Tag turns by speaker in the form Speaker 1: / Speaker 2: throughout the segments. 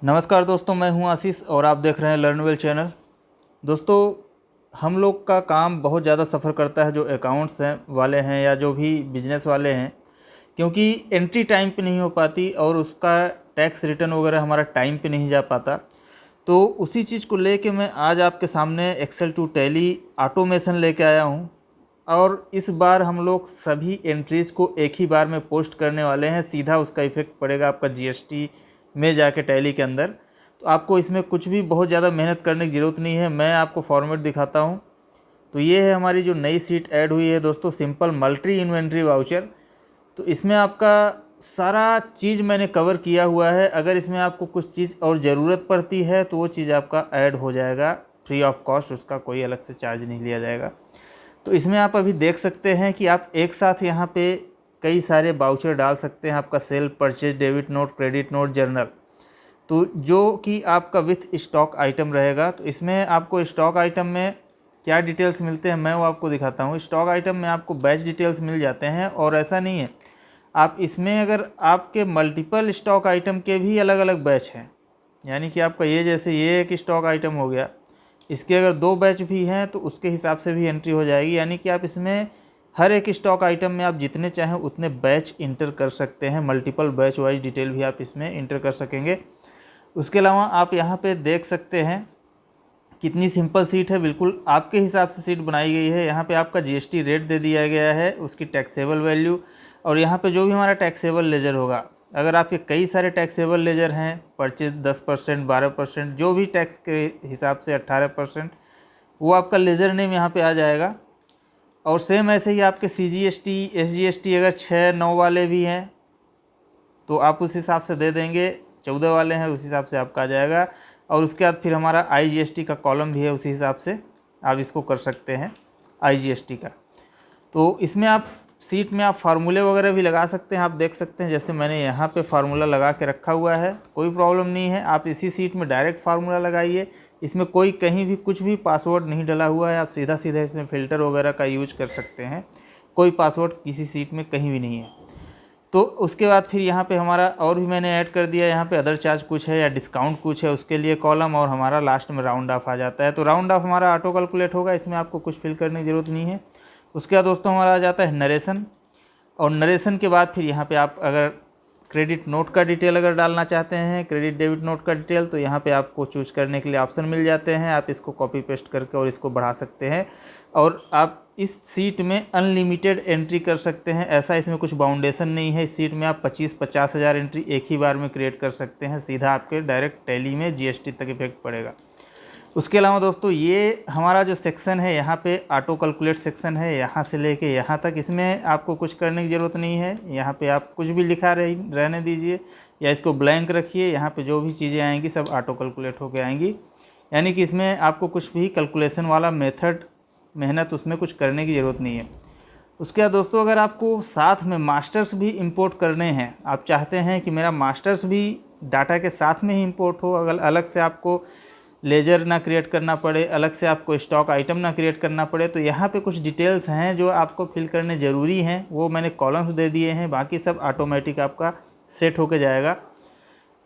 Speaker 1: नमस्कार दोस्तों, मैं हूं आशीष और आप देख रहे हैं लर्नवेल चैनल। दोस्तों, हम लोग का काम बहुत ज़्यादा सफ़र करता है जो अकाउंट्स हैं वाले हैं या जो भी बिजनेस वाले हैं, क्योंकि एंट्री टाइम पे नहीं हो पाती और उसका टैक्स रिटर्न वगैरह हमारा टाइम पे नहीं जा पाता। तो उसी चीज़ को लेके मैं आज आपके सामने एक्सेल टू टैली ऑटोमेशन लेके आया हूँ और इस बार हम लोग सभी एंट्रीज़ को एक ही बार में पोस्ट करने वाले हैं। सीधा उसका इफ़ेक्ट पड़ेगा आपका जीएसटी में जाके टैली के अंदर। तो आपको इसमें कुछ भी बहुत ज़्यादा मेहनत करने की ज़रूरत नहीं है। मैं आपको फॉर्मेट दिखाता हूँ। तो ये है हमारी जो नई सीट ऐड हुई है दोस्तों, सिंपल मल्टी इन्वेंट्री वाउचर। तो इसमें आपका सारा चीज़ मैंने कवर किया हुआ है। अगर इसमें आपको कुछ चीज़ और ज़रूरत पड़ती है तो वो चीज़ आपका ऐड हो जाएगा फ्री ऑफ कॉस्ट, उसका कोई अलग से चार्ज नहीं लिया जाएगा। तो इसमें आप अभी देख सकते हैं कि आप एक साथ यहाँ पे कई सारे वाउचर डाल सकते हैं। आपका sale, purchase, debit note, credit note, journal, तो जो कि आपका विथ स्टॉक आइटम रहेगा। तो इसमें आपको स्टॉक आइटम में क्या डिटेल्स मिलते हैं मैं वो आपको दिखाता हूँ। स्टॉक आइटम में आपको बैच डिटेल्स मिल जाते हैं और ऐसा नहीं है, आप इसमें अगर आपके मल्टीपल स्टॉक आइटम के भी अलग अलग बैच हैं, यानी कि आपका ये जैसे ये एक स्टॉक आइटम हो गया, इसके अगर 2 बैच भी हैं तो उसके हिसाब से भी एंट्री हो जाएगी। यानी कि आप इसमें हर एक स्टॉक आइटम में आप जितने चाहें उतने बैच इंटर कर सकते हैं। मल्टीपल बैच वाइज डिटेल भी आप इसमें इंटर कर सकेंगे। उसके अलावा आप यहाँ पे देख सकते हैं कितनी सिंपल सीट है, बिल्कुल आपके हिसाब से सीट बनाई गई है। यहाँ पे आपका जीएसटी रेट दे दिया गया है, उसकी टैक्सेबल वैल्यू, और यहाँ पे जो भी हमारा टैक्सेबल लेजर होगा, अगर आपके कई सारे टैक्सेबल लेजर हैं, परचेज 10%, 12%, जो भी टैक्स के हिसाब से 18%, वो आपका लेजर नेम यहाँ पे आ जाएगा। और सेम ऐसे ही आपके सीजीएसटी, एसजीएसटी अगर 6-9 वाले भी हैं तो आप उस हिसाब से दे देंगे। 14 वाले हैं उस हिसाब से आपका आ जाएगा। और उसके बाद फिर हमारा आईजीएसटी का कॉलम भी है, उसी हिसाब से आप इसको कर सकते हैं आईजीएसटी का। तो इसमें आप सीट में आप फार्मूले वगैरह भी लगा सकते हैं। आप देख सकते हैं जैसे मैंने यहाँ पे फार्मूला लगा के रखा हुआ है, कोई प्रॉब्लम नहीं है। आप इसी सीट में डायरेक्ट फार्मूला लगाइए। इसमें कोई कहीं भी कुछ भी पासवर्ड नहीं डला हुआ है। आप सीधा सीधा इसमें फ़िल्टर वगैरह का यूज कर सकते हैं। कोई पासवर्ड किसी सीट में कहीं भी नहीं है। तो उसके बाद फिर यहाँ पे हमारा और भी मैंने ऐड कर दिया, यहाँ पे अदर चार्ज कुछ है या डिस्काउंट कुछ है, उसके लिए कॉलम, और हमारा लास्ट में राउंड ऑफ आ जाता है। तो राउंड ऑफ हमारा ऑटो कैलकुलेट होगा, इसमें आपको कुछ फिल करने की ज़रूरत नहीं है। उसके बाद दोस्तों हमारा आ जाता है नरेशन, और नरेशन के बाद फिर यहाँ पे आप अगर क्रेडिट नोट का डिटेल अगर डालना चाहते हैं, क्रेडिट डेबिट नोट का डिटेल, तो यहाँ पे आपको चूज करने के लिए ऑप्शन मिल जाते हैं। आप इसको कॉपी पेस्ट करके और इसको बढ़ा सकते हैं, और आप इस सीट में अनलिमिटेड एंट्री कर सकते हैं। ऐसा इसमें कुछ बाउंडेशन नहीं है। इस सीट में आप 25-50 हज़ार एंट्री एक ही बार में क्रिएट कर सकते हैं। सीधा आपके डायरेक्ट टैली में जीएसटी तक इफेक्ट पड़ेगा। उसके अलावा दोस्तों ये हमारा जो सेक्शन है, यहाँ पे ऑटो कैलकुलेट सेक्शन है, यहाँ से लेके यहाँ तक इसमें आपको कुछ करने की ज़रूरत नहीं है। यहाँ पे आप कुछ भी लिखा रहने दीजिए या इसको ब्लैंक रखिए। यहाँ पे जो भी चीज़ें आएंगी सब ऑटो कैलकुलेट होके आएंगी। यानी कि इसमें आपको कुछ भी कैलकुलेशन वाला मेथड, मेहनत उसमें कुछ करने की ज़रूरत नहीं है। उसके बाद दोस्तों अगर आपको साथ में मास्टर्स भी इंपोर्ट करने हैं, आप चाहते हैं कि मेरा मास्टर्स भी डाटा के साथ में ही इंपोर्ट हो, अगर अलग से आपको लेजर ना क्रिएट करना पड़े, अलग से आपको स्टॉक आइटम ना क्रिएट करना पड़े, तो यहाँ पे कुछ डिटेल्स हैं जो आपको फिल करने ज़रूरी हैं। वो मैंने कॉलम्स दे दिए हैं, बाकी सब ऑटोमेटिक आपका सेट होके जाएगा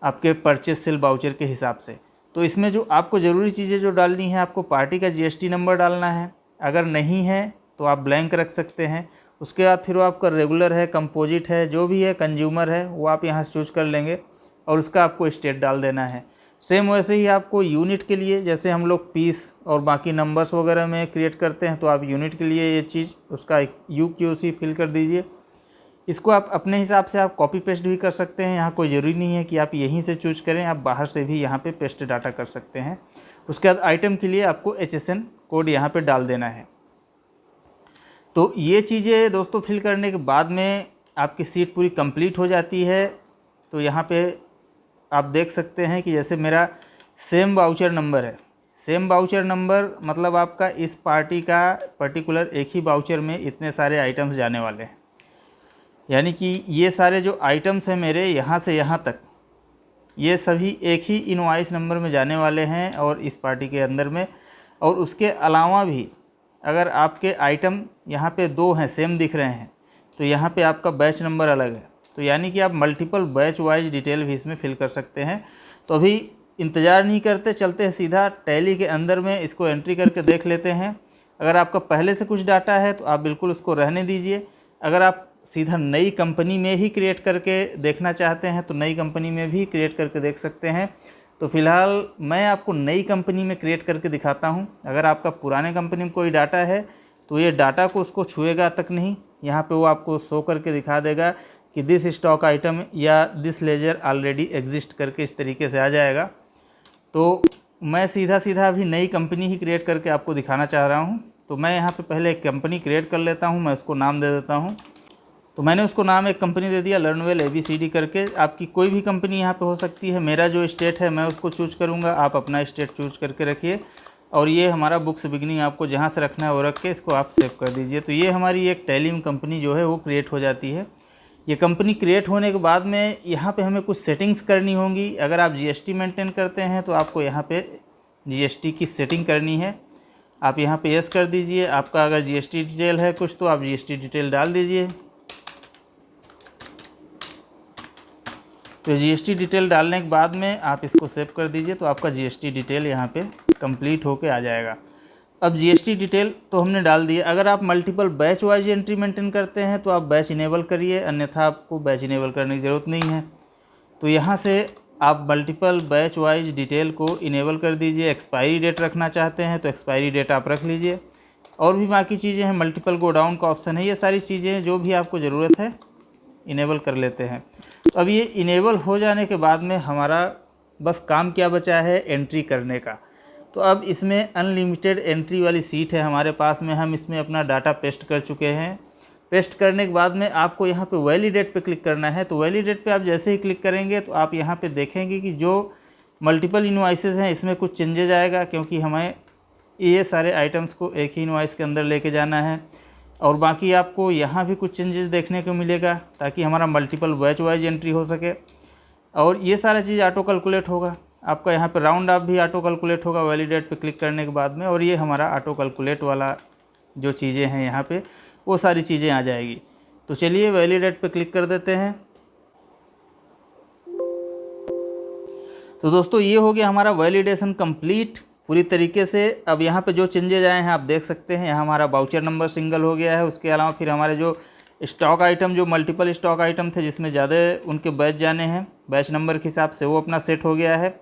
Speaker 1: आपके परचेज सेल वाउचर के हिसाब से। तो इसमें जो आपको ज़रूरी चीज़ें जो डालनी है, आपको पार्टी का जीएसटी नंबर डालना है, अगर नहीं है तो आप ब्लैंक रख सकते हैं। उसके बाद फिर वो आपका रेगुलर है, कंपोजिट है, जो भी है, कंज्यूमर है, वो आप यहाँ से चूज कर लेंगे और उसका आपको स्टेट डाल देना है। सेम वैसे ही आपको यूनिट के लिए, जैसे हम लोग पीस और बाकी नंबर्स वगैरह में क्रिएट करते हैं, तो आप यूनिट के लिए ये चीज़ उसका UQC फिल कर दीजिए। इसको आप अपने हिसाब से आप कॉपी पेस्ट भी कर सकते हैं। यहाँ कोई ज़रूरी नहीं है कि आप यहीं से चूज करें, आप बाहर से भी यहाँ पे पेस्ट डाटा कर सकते हैं। उसके बाद आइटम के लिए आपको HSN कोड यहाँ पे डाल देना है। तो ये चीज़ें दोस्तों फिल करने के बाद में आपकी सीट पूरी कंप्लीट हो जाती है। तो यहाँ पे आप देख सकते हैं कि जैसे मेरा सेम वाउचर नंबर है। सेम वाउचर नंबर मतलब आपका इस पार्टी का पर्टिकुलर एक ही वाउचर में इतने सारे आइटम्स जाने वाले हैं। यानी कि ये सारे जो आइटम्स हैं मेरे यहाँ से यहाँ तक, ये सभी एक ही इनवॉइस नंबर में जाने वाले हैं और इस पार्टी के अंदर में। और उसके अलावा भी अगर आपके आइटम यहाँ पे 2 हैं, सेम दिख रहे हैं, तो यहाँ पे आपका बैच नंबर अलग है। तो यानी कि आप मल्टीपल बैच वाइज डिटेल भी इसमें फिल कर सकते हैं। तो अभी इंतज़ार नहीं करते, चलते हैं सीधा टैली के अंदर में, इसको एंट्री करके देख लेते हैं। अगर आपका पहले से कुछ डाटा है तो आप बिल्कुल उसको रहने दीजिए। अगर आप सीधा नई कंपनी में ही क्रिएट करके देखना चाहते हैं तो नई कंपनी में भी क्रिएट करके देख सकते हैं। तो फ़िलहाल मैं आपको नई कंपनी में क्रिएट करके दिखाता हूं। अगर आपका पुराने कंपनी में कोई डाटा है तो ये डाटा को उसको छुएगा तक नहीं, यहाँ पे वो आपको शो करके दिखा देगा कि दिस स्टॉक आइटम या दिस लेजर ऑलरेडी एग्जिस्ट करके इस तरीके से आ जाएगा। तो मैं सीधा अभी नई कंपनी ही क्रिएट करके आपको दिखाना चाह रहा हूँ। तो मैं यहाँ पे पहले एक कंपनी क्रिएट कर लेता हूँ, मैं उसको नाम दे देता हूँ। तो मैंने उसको नाम एक कंपनी दे दिया, लर्नवेल ABCD करके। आपकी कोई भी कंपनी यहाँ पे हो सकती है। मेरा जो स्टेट है मैं उसको चूज करूँगा, आप अपना स्टेट चूज करके रखिए। और ये हमारा बुक्स बिगनिंग आपको जहाँ से रखना है वो रख के इसको आप सेव कर दीजिए। तो ये हमारी एक टैली में कंपनी जो है वो क्रिएट हो जाती है। ये कंपनी क्रिएट होने के बाद में यहाँ पे हमें कुछ सेटिंग्स करनी होंगी। अगर आप GST मेंटेन करते हैं तो आपको यहाँ पे GST की सेटिंग करनी है। आप यहाँ पे यस कर दीजिए। आपका अगर GST डिटेल है कुछ तो आप GST डिटेल डाल दीजिए। तो GST डिटेल डालने के बाद में आप इसको सेव कर दीजिए। तो आपका GST डिटेल यहाँ पे कंप्लीट होके आ जाएगा। अब GST डिटेल तो हमने डाल दिया। अगर आप multiple batch wise entry maintain करते हैं तो आप बैच इनेबल करिए, अन्यथा आपको बैच इनेबल करने की ज़रूरत नहीं है। तो यहाँ से आप मल्टीपल बैच वाइज डिटेल को इनेबल कर दीजिए। एक्सपायरी डेट रखना चाहते हैं तो एक्सपायरी डेट आप रख लीजिए। और भी बाकी चीज़ें हैं, मल्टीपल गो डाउन का ऑप्शन है, ये सारी चीज़ें जो भी आपको ज़रूरत है इनेबल कर लेते हैं। तो अब ये इनेबल हो जाने के बाद में हमारा बस काम क्या बचा है, एंट्री करने का। तो अब इसमें अनलिमिटेड एंट्री वाली सीट है हमारे पास में, हम इसमें अपना डाटा पेस्ट कर चुके हैं। पेस्ट करने के बाद में आपको यहाँ पे वैलिडेट पे क्लिक करना है। तो वैलिडेट पे आप जैसे ही क्लिक करेंगे तो आप यहाँ पे देखेंगे कि जो मल्टीपल इनवॉइसेस हैं इसमें कुछ चेंजेज आएगा, क्योंकि हमें ये सारे आइटम्स को एक ही इनवॉइस के अंदर लेके जाना है। और बाकी आपको यहाँ भी कुछ चेंजेस देखने को मिलेगा ताकि हमारा मल्टीपल बैच वाइज एंट्री हो सके। और ये सारा चीज़ ऑटो कैलकुलेट होगा। आपका यहाँ पे राउंड ऑफ भी ऑटो कैलकुलेट होगा वैलिडेट पे क्लिक करने के बाद में। और ये हमारा ऑटो कैलकुलेट वाला जो चीज़ें हैं यहाँ पे वो सारी चीज़ें आ जाएगी। तो चलिए वैलिडेट पे क्लिक कर देते हैं। तो दोस्तों ये हो गया हमारा वैलिडेशन कंप्लीट पूरी तरीके से। अब यहाँ पे जो चेंजेज आए हैं आप देख सकते हैं। यहाँ हमारा बाउचर नंबर सिंगल हो गया है। उसके अलावा फिर हमारे जो स्टॉक आइटम, जो मल्टीपल स्टॉक आइटम थे जिसमें ज़्यादा उनके बैच जाने हैं, बैच नंबर के हिसाब से वो अपना सेट हो गया है।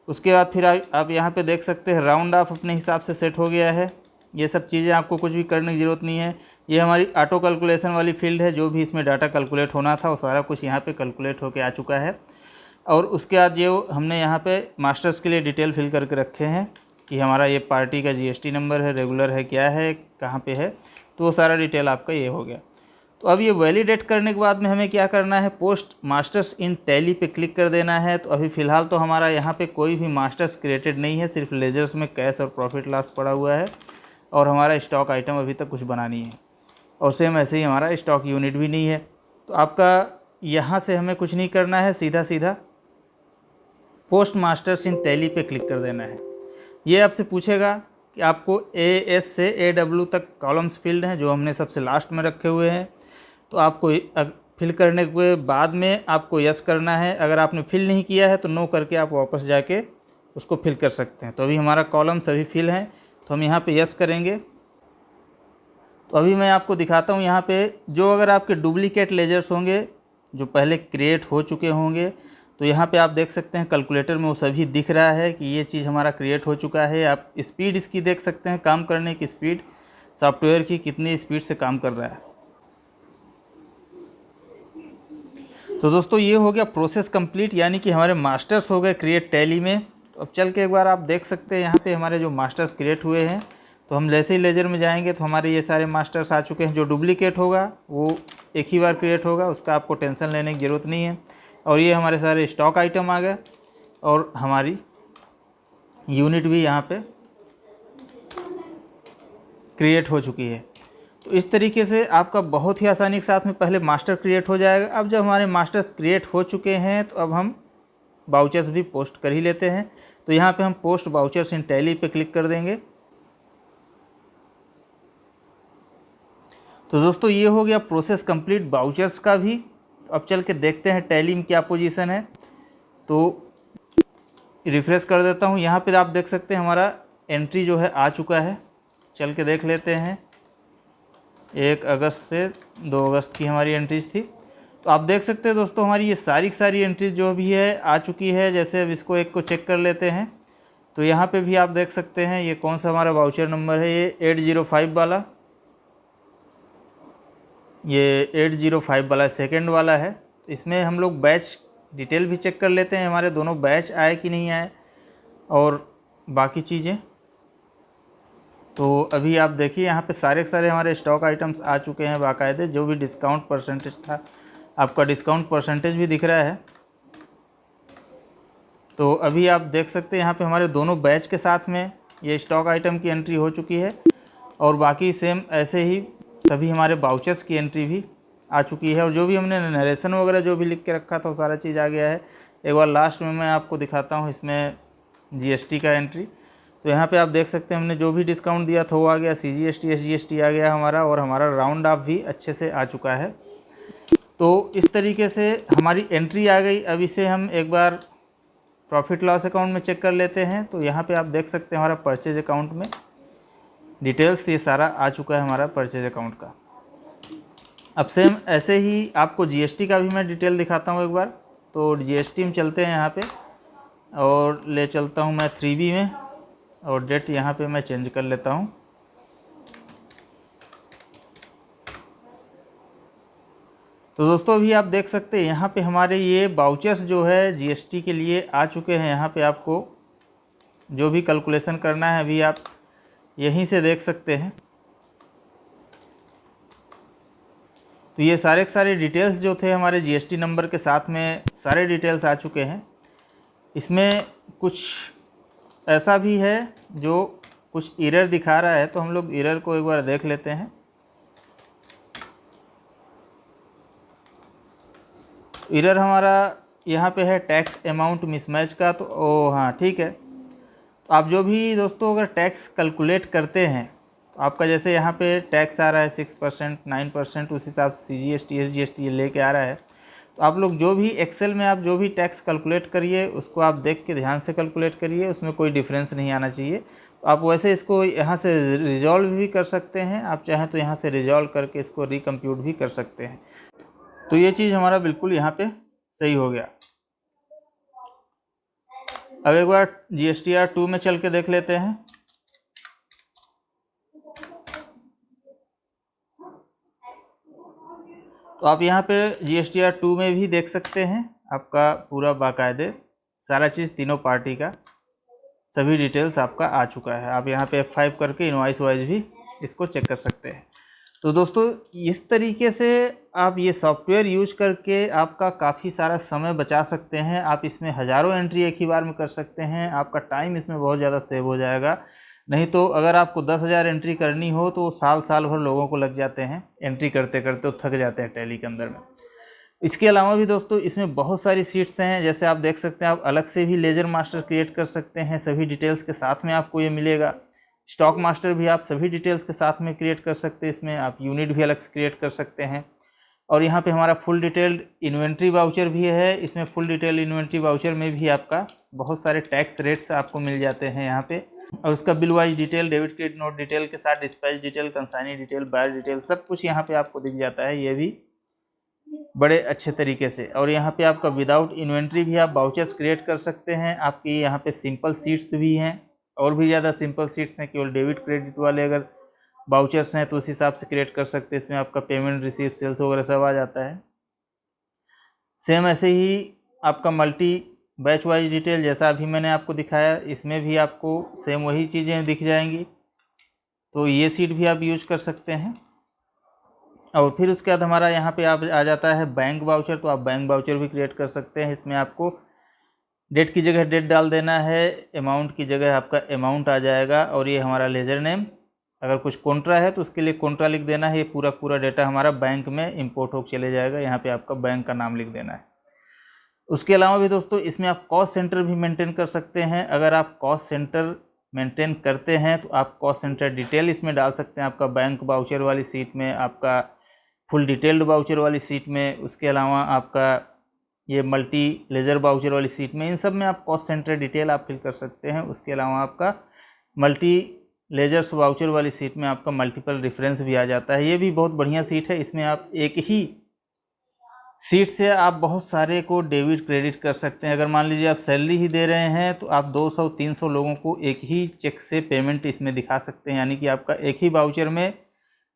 Speaker 1: उसके बाद फिर आप यहाँ पे देख सकते हैं राउंड ऑफ अपने हिसाब से सेट हो गया है। ये सब चीज़ें आपको कुछ भी करने की ज़रूरत नहीं है। ये हमारी ऑटो कैलकुलेशन वाली फील्ड है, जो भी इसमें डाटा कैलकुलेट होना था वो सारा कुछ यहाँ पे कैलकुलेट होके आ चुका है। और उसके बाद जो हमने यहाँ पे मास्टर्स के लिए डिटेल फिल करके रखे हैं कि हमारा ये पार्टी का GST नंबर है, रेगुलर है, क्या है, कहाँ पे है, तो वो सारा डिटेल आपका ये हो गया। तो अब ये वैलिडेट करने के बाद में हमें क्या करना है, पोस्ट मास्टर्स इन टैली पे क्लिक कर देना है। तो अभी फ़िलहाल तो हमारा यहाँ पे कोई भी मास्टर्स क्रिएटेड नहीं है, सिर्फ लेजर्स में कैश और प्रॉफिट लॉस पड़ा हुआ है। और हमारा स्टॉक आइटम अभी तक कुछ बना नहीं है। और सेम ऐसे ही हमारा स्टॉक यूनिट भी नहीं है। तो आपका यहाँ से हमें कुछ नहीं करना है, सीधा पोस्ट मास्टर्स इन टैली पे क्लिक कर देना है। ये आपसे पूछेगा कि आपको AS से AW तक कॉलम्स फील्ड हैं जो हमने सबसे लास्ट में रखे हुए हैं। तो आपको फिल करने के बाद में आपको यस करना है। अगर आपने फिल नहीं किया है तो नो करके आप वापस जाके उसको फिल कर सकते हैं। तो अभी हमारा कॉलम सभी फिल हैं, तो हम यहाँ पे यस करेंगे। तो अभी मैं आपको दिखाता हूँ यहाँ पे जो अगर आपके डुप्लीकेट लेजर्स होंगे जो पहले क्रिएट हो चुके होंगे, तो यहाँ पे आप देख सकते हैं कैलकुलेटर में वो सभी दिख रहा है कि ये चीज़ हमारा क्रिएट हो चुका है। आप स्पीड इसकी देख सकते हैं, काम करने की स्पीड, सॉफ्टवेयर की कितनी स्पीड से काम कर रहा है। तो दोस्तों ये हो गया प्रोसेस कंप्लीट, यानी कि हमारे मास्टर्स हो गए क्रिएट टैली में। तो अब चल के एक बार आप देख सकते हैं यहाँ पे हमारे जो मास्टर्स क्रिएट हुए हैं। तो हम जैसे ही लेजर में जाएंगे तो हमारे ये सारे मास्टर्स आ चुके हैं। जो डुप्लीकेट होगा वो एक ही बार क्रिएट होगा, उसका आपको टेंशन लेने की ज़रूरत नहीं है। और ये हमारे सारे स्टॉक आइटम आ गए और हमारी यूनिट भी यहाँ पे क्रिएट हो चुकी है। तो इस तरीके से आपका बहुत ही आसानी के साथ में पहले मास्टर क्रिएट हो जाएगा। अब जब हमारे मास्टर्स क्रिएट हो चुके हैं तो अब हम बाउचर्स भी पोस्ट कर ही लेते हैं। तो यहाँ पे हम पोस्ट बाउचर्स इन टैली पे क्लिक कर देंगे। तो दोस्तों ये हो गया प्रोसेस कंप्लीट वाउचर्स का भी। तो अब चल के देखते हैं टैली में क्या पोजीशन है। तो रिफ्रेश कर देता हूँ। यहाँ पे आप देख सकते हैं हमारा एंट्री जो है आ चुका है। चल के देख लेते हैं। 1 अगस्त से 2 अगस्त की हमारी एंट्रीज थी। तो आप देख सकते हैं दोस्तों हमारी ये सारी एंट्रीज जो भी है आ चुकी है। जैसे अब इसको एक को चेक कर लेते हैं। तो यहाँ पे भी आप देख सकते हैं ये कौन सा हमारा वाउचर नंबर है, ये 805 वाला, ये 805 वाला सेकंड वाला है। तो इसमें हम लोग बैच डिटेल भी चेक कर लेते हैं, हमारे दोनों बैच आए कि नहीं आए और बाकी चीज़ें। तो अभी आप देखिए यहाँ पे सारे के सारे हमारे स्टॉक आइटम्स आ चुके हैं बाकायदे। जो भी डिस्काउंट परसेंटेज था, आपका डिस्काउंट परसेंटेज भी दिख रहा है। तो अभी आप देख सकते हैं यहाँ पे हमारे दोनों बैच के साथ में ये स्टॉक आइटम की एंट्री हो चुकी है और बाकी सेम ऐसे ही सभी हमारे वाउचर्स की एंट्री भी आ चुकी है। और जो भी हमने नरेशन वगैरह जो भी लिख के रखा था वो सारा चीज़ आ गया है। एक बार लास्ट में मैं आपको दिखाता हूँ इसमें जीएसटी का एंट्री। तो यहाँ पे आप देख सकते हैं हमने जो भी डिस्काउंट दिया था वो आ गया, CGST SGST आ गया हमारा, और हमारा राउंड ऑफ भी अच्छे से आ चुका है। तो इस तरीके से हमारी एंट्री आ गई। अब इसे हम एक बार प्रॉफिट लॉस अकाउंट में चेक कर लेते हैं। तो यहाँ पे आप देख सकते हैं हमारा परचेज अकाउंट में डिटेल्स ये सारा आ चुका है हमारा परचेज अकाउंट का। अब सेम ऐसे ही आपको जीएसटी का भी मैं डिटेल दिखाता हूँ एक बार। तो जीएसटी में चलते हैं यहाँ पे और ले चलता हूँ मैं 3B में, और डेट यहाँ पे मैं चेंज कर लेता हूँ। तो दोस्तों अभी आप देख सकते हैं यहाँ पे हमारे ये वाउचर्स जो है जीएसटी के लिए आ चुके हैं। यहाँ पे आपको जो भी कैलकुलेशन करना है अभी आप यहीं से देख सकते हैं। तो ये सारे के सारे डिटेल्स जो थे हमारे जीएसटी नंबर के साथ में सारे डिटेल्स आ चुके हैं। इसमें कुछ ऐसा भी है जो कुछ एरर दिखा रहा है, तो हम लोग एरर को एक बार देख लेते हैं। एरर हमारा यहाँ पे है टैक्स अमाउंट मिसमैच का। तो हाँ ठीक है। तो आप जो भी दोस्तों अगर टैक्स कैलकुलेट करते हैं तो आपका जैसे यहाँ पे टैक्स आ रहा है 6%, 9%, उस हिसाब से CGST SGST ये लेके आ रहा है। तो आप लोग जो भी एक्सेल में आप जो भी टैक्स कैलकुलेट करिए उसको आप देख के ध्यान से कैलकुलेट करिए, उसमें कोई डिफरेंस नहीं आना चाहिए। तो आप वैसे इसको यहाँ से रिजॉल्व भी कर सकते हैं, आप चाहें तो यहाँ से रिजॉल्व करके इसको रिकम्प्यूट भी कर सकते हैं। तो ये चीज़ हमारा बिल्कुल यहाँ पे सही हो गया। अब एक बार GSTR 2 में चल के देख लेते हैं। तो आप यहाँ पे GSTR 2 में भी देख सकते हैं आपका पूरा बाकायदे सारा चीज़ तीनों पार्टी का सभी डिटेल्स आपका आ चुका है। आप यहाँ पे F5 करके इनवॉइस वाइज भी इसको चेक कर सकते हैं। तो दोस्तों इस तरीके से आप ये सॉफ्टवेयर यूज करके आपका काफ़ी सारा समय बचा सकते हैं। आप इसमें हज़ारों एंट्री एक ही बार में कर सकते हैं। आपका टाइम इसमें बहुत ज़्यादा सेव हो जाएगा। नहीं तो अगर आपको 10,000 एंट्री करनी हो तो साल भर लोगों को लग जाते हैं एंट्री करते करते, तो थक जाते हैं टैली के अंदर में। इसके अलावा भी दोस्तों इसमें बहुत सारी सीट्स हैं। जैसे आप देख सकते हैं आप अलग से भी लेजर मास्टर क्रिएट कर सकते हैं, सभी डिटेल्स के साथ में आपको ये मिलेगा। स्टॉक मास्टर भी आप सभी डिटेल्स के साथ में क्रिएट कर सकते हैं। इसमें आप यूनिट भी अलग से क्रिएट कर सकते हैं। और यहाँ पे हमारा फुल डिटेल्ड इन्वेंट्री वाउचर भी है। इसमें फुल डिटेल इन्वेंट्री वाउचर में भी आपका बहुत सारे टैक्स रेट्स आपको मिल जाते हैं यहाँ पे। और उसका bill wise detail, debit credit note detail के साथ dispatch detail, consignee detail, buyer detail, सब कुछ यहाँ पे आपको दिख जाता है। ये भी बड़े अच्छे तरीके से। और यहाँ पे आपका विदाउट इन्वेंट्री भी आप वाउचर्स क्रिएट कर सकते हैं। आपकी यहाँ पे सिंपल सीट्स भी हैं, और भी ज़्यादा सिंपल सीट्स हैं। केवल डेबिट क्रेडिट वाले अगर वाउचर्स हैं तो उस हिसाब से क्रिएट कर सकते हैं। इसमें आपका पेमेंट, रिसीव, सेल्स वगैरह सब आ जाता है। सेम ऐसे ही आपका मल्टी बैच वाइज डिटेल जैसा अभी मैंने आपको दिखाया, इसमें भी आपको सेम वही चीज़ें दिख जाएंगी। तो ये सीट भी आप यूज कर सकते हैं। और फिर उसके बाद हमारा यहाँ पे आप आ जाता है बैंक वाउचर। तो आप बैंक वाउचर भी क्रिएट कर सकते हैं। इसमें आपको डेट की जगह डेट डाल देना है, अमाउंट की जगह आपका अमाउंट आ जाएगा, और ये हमारा लेजर नेम, अगर कुछ कॉन्ट्रा है तो उसके लिए कॉन्ट्रा लिख देना है। ये पूरा डेटा हमारा बैंक में इंपोर्ट होकर चले जाएगा। यहाँ पे आपका बैंक का नाम लिख देना है। उसके अलावा भी दोस्तों इसमें आप कॉस्ट सेंटर भी मेंटेन कर सकते हैं। अगर आप कॉस्ट सेंटर मेंटेन करते हैं तो आप कॉस्ट सेंटर डिटेल इसमें डाल सकते हैं, आपका बैंक वाउचर वाली सीट में, आपका फुल डिटेल्ड वाउचर वाली सीट में, उसके अलावा आपका ये मल्टी लेजर वाउचर वाली सीट में, इन सब में आप कॉस्ट सेंटर डिटेल आप फिल कर सकते हैं। उसके अलावा आपका मल्टी लेजर्स वाउचर वाली सीट में आपका मल्टीपल रेफरेंस भी आ जाता है। ये भी बहुत बढ़िया सीट है, इसमें आप एक ही सीट से आप बहुत सारे को डेबिट क्रेडिट कर सकते हैं। अगर मान लीजिए आप सैलरी ही दे रहे हैं तो आप 200-300 लोगों को एक ही चेक से पेमेंट इसमें दिखा सकते हैं, यानी कि आपका एक ही वाउचर में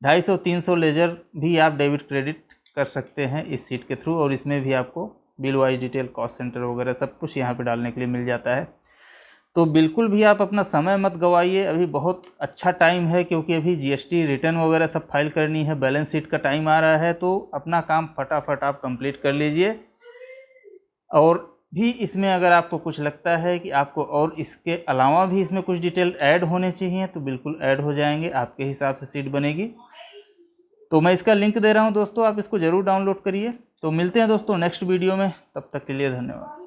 Speaker 1: 250-300 लेजर भी आप डेबिट क्रेडिट कर सकते हैं इस सीट के थ्रू। और इसमें भी आपको bill wise detail, cost centre वगैरह सब कुछ यहाँ पे डालने के लिए मिल जाता है। तो बिल्कुल भी आप अपना समय मत गवाइए, अभी बहुत अच्छा टाइम है, क्योंकि अभी जीएसटी रिटर्न वगैरह सब फाइल करनी है, बैलेंस शीट का टाइम आ रहा है, तो अपना काम फटाफट आप कंप्लीट कर लीजिए। और भी इसमें अगर आपको कुछ लगता है कि आपको और इसके अलावा भी इसमें कुछ डिटेल ऐड होने चाहिए तो बिल्कुल ऐड हो जाएंगे, आपके हिसाब से सीट बनेगी। तो मैं इसका लिंक दे रहा हूँ दोस्तों, आप इसको ज़रूर डाउनलोड करिए। तो मिलते हैं दोस्तों नेक्स्ट वीडियो में, तब तक के लिए धन्यवाद।